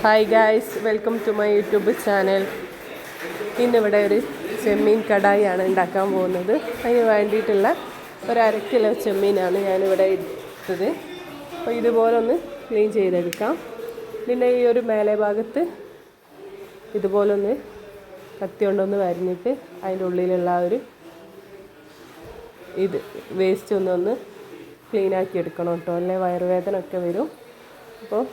Hi guys, welcome to my YouTube channel. ഇന്നിവിടെ ഒരു ചെമ്മീൻ കടായിയാണ് ഉണ്ടാക്കാൻ പോകുന്നത്. അതിന് വേണ്ടിയിട്ടുള്ള ഒരു 1/2 കിലോ ചെമ്മീനാണ് ഞാനിവിടെ എടുത്തത്. അപ്പോൾ ഇതുപോലെ ഒന്ന് ക്ലീൻ ചെയ്തെടുക്കാം. പിന്നെ ഈ ഒരു മേലെ ഭാഗത്ത് ഇതുപോലൊന്ന് കത്തി കൊണ്ടൊന്ന് വരിഞ്ഞിട്ട് അതിൻ്റെ ഉള്ളിലുള്ള ഒരു വേസ്റ്റ് ഒന്ന് ക്ലീനാക്കി എടുക്കണം കേട്ടോ, അല്ലെ വയറുവേദന ഒക്കെ വരും. അപ്പോൾ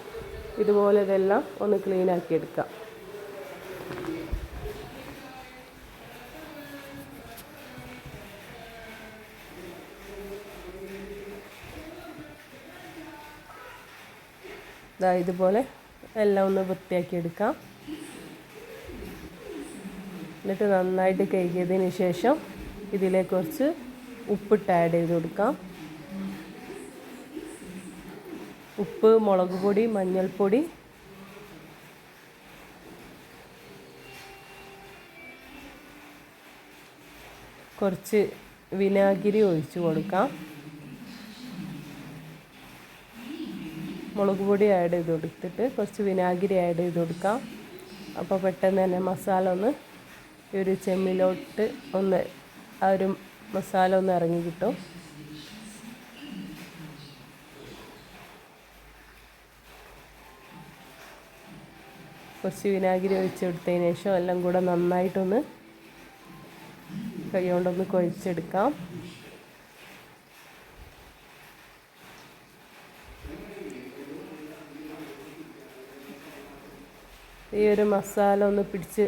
ഇതുപോലെ ഇതെല്ലാം ഒന്ന് ക്ലീനാക്കി എടുക്കാം. ഇതുപോലെ എല്ലാം ഒന്ന് വൃത്തിയാക്കി എടുക്കാം. എന്നിട്ട് നന്നായിട്ട് കഴുകിയതിന് ശേഷം ഇതിലേക്ക് കുറച്ച് ഉപ്പിട്ട് ആഡ് ചെയ്ത് കൊടുക്കാം. ഉപ്പ്, മുളക് പൊടി, മഞ്ഞൾപ്പൊടി, കുറച്ച് വിനാഗിരി ഒഴിച്ച് കൊടുക്കാം. മുളക് പൊടി ആഡ് ചെയ്ത് കൊടുത്തിട്ട് കുറച്ച് വിനാഗിരി ആഡ് ചെയ്ത് കൊടുക്കാം. അപ്പോൾ പെട്ടെന്ന് തന്നെ മസാല ഒന്ന് ഈ ഒരു ചെമ്മിലോട്ട് ഒന്ന് ആ ഒരു മസാല ഒന്ന് ഇറങ്ങി കിട്ടും. കുറച്ച് വിനാഗിരി ഒഴിച്ചെടുത്തതിന് ശേഷം എല്ലാം കൂടെ നന്നായിട്ടൊന്ന് കൈ കൊണ്ടൊന്ന് കുഴച്ചെടുക്കാം. ഈ ഒരു മസാല ഒന്ന് പിടിച്ച്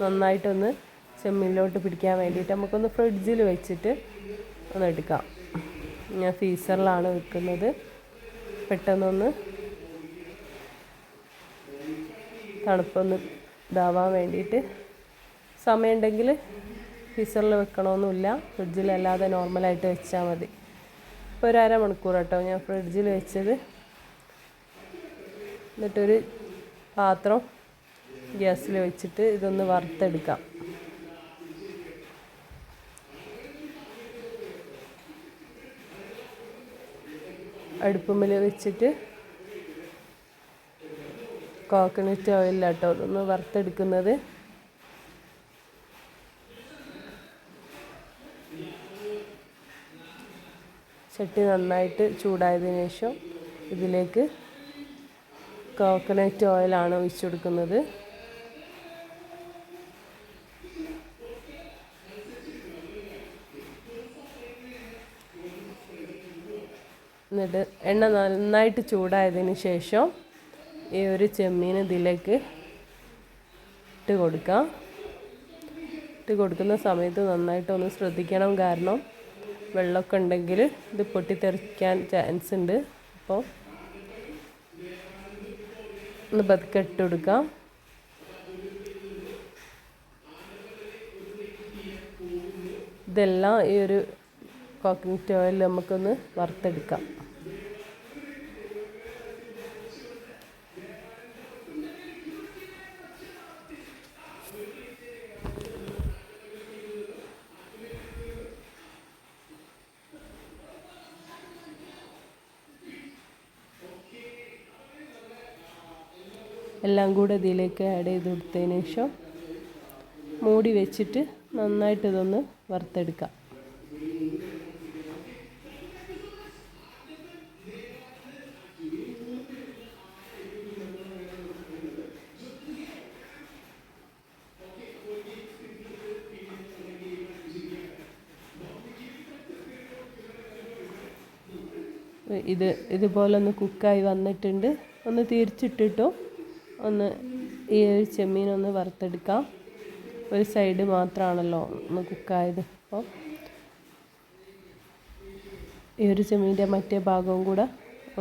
നന്നായിട്ടൊന്ന് ചെമ്മീനിലോട്ട് പിടിക്കാൻ വേണ്ടിയിട്ട് നമുക്കൊന്ന് ഫ്രിഡ്ജിൽ വെച്ചിട്ട് ഒന്ന് എടുക്കാം. ഞാൻ ഫ്രീസറിലാണ് വെക്കുന്നത്. പെട്ടെന്നൊന്ന് തണുപ്പൊന്ന് ഇതാവാൻ വേണ്ടിയിട്ട്. സമയമുണ്ടെങ്കിൽ ഫ്രീസറിൽ വെക്കണമെന്നില്ല, ഫ്രിഡ്ജിലല്ലാതെ നോർമലായിട്ട് വെച്ചാൽ മതി. ഇപ്പോൾ ഒരു 1/2 മണിക്കൂർ കേട്ടോ ഞാൻ ഫ്രിഡ്ജിൽ വെച്ചത്. എന്നിട്ടൊരു പാത്രം ഗ്യാസിൽ വെച്ചിട്ട് ഇതൊന്ന് വറുത്തെടുക്കാം. അടുപ്പുമ്മൽ വെച്ചിട്ട് കോക്കനട്ട് ഓയിലാട്ടോ അതൊന്ന് വറുത്തെടുക്കുന്നത്. ചട്ടി നന്നായിട്ട് ചൂടായതിനു ശേഷം ഇതിലേക്ക് കോക്കനട്ട് ഓയിലാണ് ഒഴിച്ചു കൊടുക്കുന്നത്. എന്നിട്ട് എണ്ണ നന്നായിട്ട് ചൂടായതിന് ശേഷം ഈ ഒരു ചെമ്മീൻ ഇതിലേക്ക് ഇട്ട് കൊടുക്കാം. ഇട്ട് കൊടുക്കുന്ന സമയത്ത് നന്നായിട്ടൊന്ന് ശ്രദ്ധിക്കണം, കാരണം വെള്ളമൊക്കെ ഉണ്ടെങ്കിൽ ഇത് പൊട്ടിത്തെറിക്കാൻ ചാൻസ് ഉണ്ട്. അപ്പോൾ ഒന്ന് പതുക്കെ ഇട്ട് കൊടുക്കാം. ഇതെല്ലാം ഈ ഒരു കോക്കനട്ട് ഓയിൽ നമുക്കൊന്ന് വറുത്തെടുക്കാം. എല്ലാം കൂടെ ഇതിലേക്ക് ആഡ് ചെയ്ത് കൊടുത്തതിന് ശേഷം മൂടി വെച്ചിട്ട് നന്നായിട്ട് ഇതൊന്ന് വറുത്തെടുക്കാം. ഇതുപോലെ ഒന്ന് കുക്കായി വന്നിട്ടുണ്ട്. ഒന്ന് തിരിച്ചിട്ടിട്ടോ ഒന്ന് ഈ ഒരു ചെമ്മീനൊന്ന് വറുത്തെടുക്കാം. ഒരു സൈഡ് മാത്രമാണല്ലോ ഒന്ന് കുക്കായത്. അപ്പോൾ ഈ ഒരു ചെമ്മീൻ്റെ മറ്റേ ഭാഗവും കൂടെ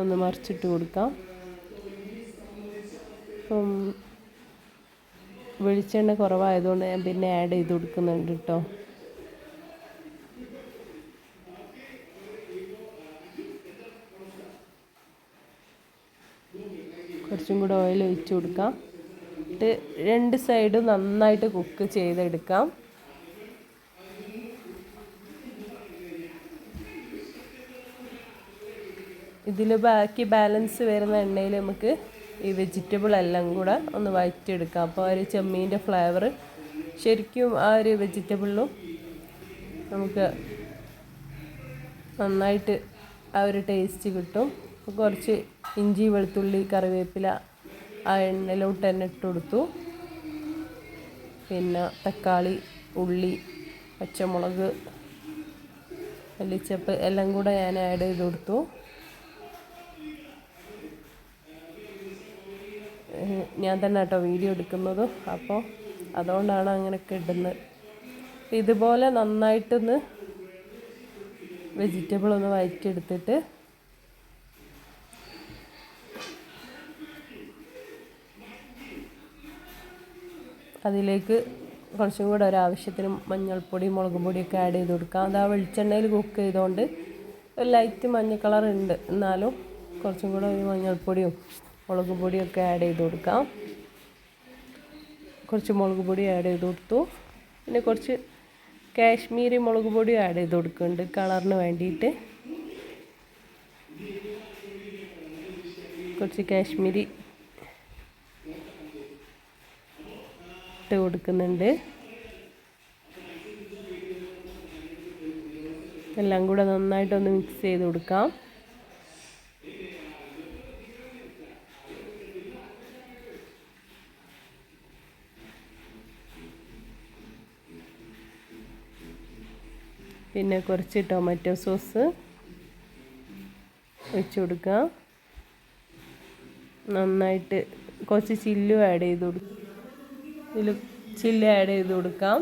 ഒന്ന് മറിച്ചിട്ട് കൊടുക്കാം. അപ്പം വെളിച്ചെണ്ണ കുറവായതുകൊണ്ട് ഞാൻ പിന്നെ ആഡ് ചെയ്ത് കൊടുക്കുന്നുണ്ട് കേട്ടോ. കുറച്ചും കൂടെ ഓയിൽ ഒഴിച്ച് കൊടുക്കാം. എന്നിട്ട് 2 സൈഡും നന്നായിട്ട് കുക്ക് ചെയ്തെടുക്കാം. ഇതിൽ ബാക്കി ബാലൻസ് വരുന്ന എണ്ണയിൽ നമുക്ക് ഈ വെജിറ്റബിൾ എല്ലാം കൂടെ ഒന്ന് വഴറ്റിയെടുക്കാം. അപ്പോൾ ആ ഒരു ചെമ്മീൻ്റെ ഫ്ലേവർ ശരിക്കും ആ ഒരു വെജിറ്റബിളിലും നമുക്ക് നന്നായിട്ട് ആ ഒരു ടേസ്റ്റ് കിട്ടും. കുറച്ച് ഇഞ്ചി, വെളുത്തുള്ളി, കറിവേപ്പില ആ എണ്ണയിലോട്ട് തന്നെ ഇട്ട് കൊടുത്തു. പിന്നെ തക്കാളി, ഉള്ളി, പച്ചമുളക്, മല്ലിച്ചപ്പ് എല്ലാം കൂടെ ഞാൻ ആഡ് ചെയ്ത് കൊടുത്തു. ഞാൻ തന്നെ കേട്ടോ വീഡിയോ എടുക്കുന്നത്, അപ്പോൾ അതുകൊണ്ടാണ് അങ്ങനെയൊക്കെ ഇടുന്നത്. ഇതുപോലെ നന്നായിട്ടൊന്ന് വെജിറ്റബിൾ ഒന്ന് വഴറ്റിയെടുത്തിട്ട് അതിലേക്ക് കുറച്ചും കൂടെ ഒരാവശ്യത്തിന് മഞ്ഞൾപ്പൊടി, മുളക് പൊടിയൊക്കെ ആഡ് ചെയ്ത് കൊടുക്കാം. അത് ആ വെളിച്ചെണ്ണയിൽ കുക്ക് ചെയ്തുകൊണ്ട് ഒരു ലൈറ്റ് മഞ്ഞ കളർ ഉണ്ട്, എന്നാലും കുറച്ചും കൂടെ ഒരു മഞ്ഞൾപ്പൊടിയും മുളക് പൊടിയൊക്കെ ആഡ് ചെയ്ത് കൊടുക്കാം. കുറച്ച് മുളക് പൊടി ആഡ് ചെയ്ത് കൊടുത്തു. പിന്നെ കുറച്ച് കാശ്മീരി മുളക് പൊടി ആഡ് ചെയ്ത് കൊടുക്കുന്നുണ്ട് കളറിന് വേണ്ടിയിട്ട്. കുറച്ച് കാശ്മീരി ഇട്ട് കൊടുക്കുന്നുണ്ട്. എല്ലാം കൂടെ നന്നായിട്ടൊന്ന് മിക്സ് ചെയ്ത് കൊടുക്കാം. പിന്നെ കുറച്ച് ടൊമാറ്റോ സോസ് ഒഴിച്ച് കൊടുക്കാം. നന്നായിട്ട് കുറച്ച് ചില്ലും ആഡ് ചെയ്ത് കൊടുക്കും. ഇതിൽ ചില്ലി ആഡ് ചെയ്ത് കൊടുക്കാം.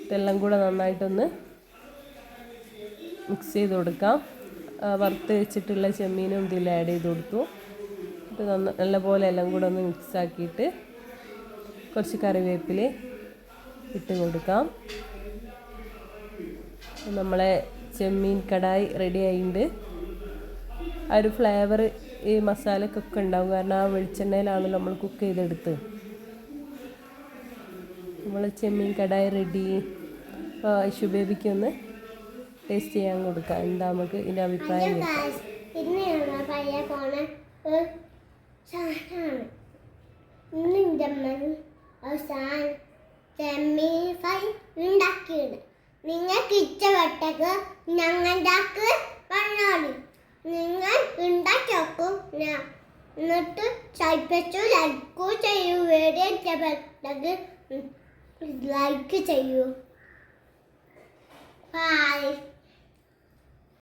ഇതെല്ലാം കൂടെ നന്നായിട്ടൊന്ന് മിക്സ് ചെയ്ത് കൊടുക്കാം. വറുത്ത് വെച്ചിട്ടുള്ള ചെമ്മീനും ഇതിൽ ആഡ് ചെയ്ത് കൊടുത്തു. ഇത് നല്ലപോലെ എല്ലാം കൂടെ ഒന്ന് മിക്സ് ആക്കിയിട്ട് കുറച്ച് കറിവേപ്പില ഇട്ട് കൊടുക്കാം. നമ്മളെ ചെമ്മീൻ കടായി റെഡി ആയിട്ടുണ്ട്. ആ ഒരു ഫ്ലേവർ ഈ മസാലക്കൊക്കെ ഉണ്ടാവും, കാരണം ആ വെളിച്ചെണ്ണയിലാണല്ലോ നമ്മൾ കുക്ക് ചെയ്തെടുത്ത്. നമ്മൾ ചെമ്മീൻ കടായി റെഡി. അപ്പോൾ ഐഷു ബേബിക്ക് ഒന്ന് ടേസ്റ്റ് ചെയ്യാൻ കൊടുക്കാം. എന്താ നമുക്ക് ഇതിൻ്റെ അഭിപ്രായം കേൾക്കാം. നിങ്ങൾക്ക് ഇഷ്ടപ്പെട്ടത് ഞങ്ങൾക്ക് പറഞ്ഞോളൂ. നിങ്ങൾ ഉണ്ടാക്കി നോക്കും. എന്നിട്ട് സബ്സ്ക്രൈബ് ലൈക്ക് ചെയ്യൂ. വീഡിയോ ഇഷ്ടപ്പെട്ടത് ലൈക്ക് ചെയ്യൂ. ബൈ.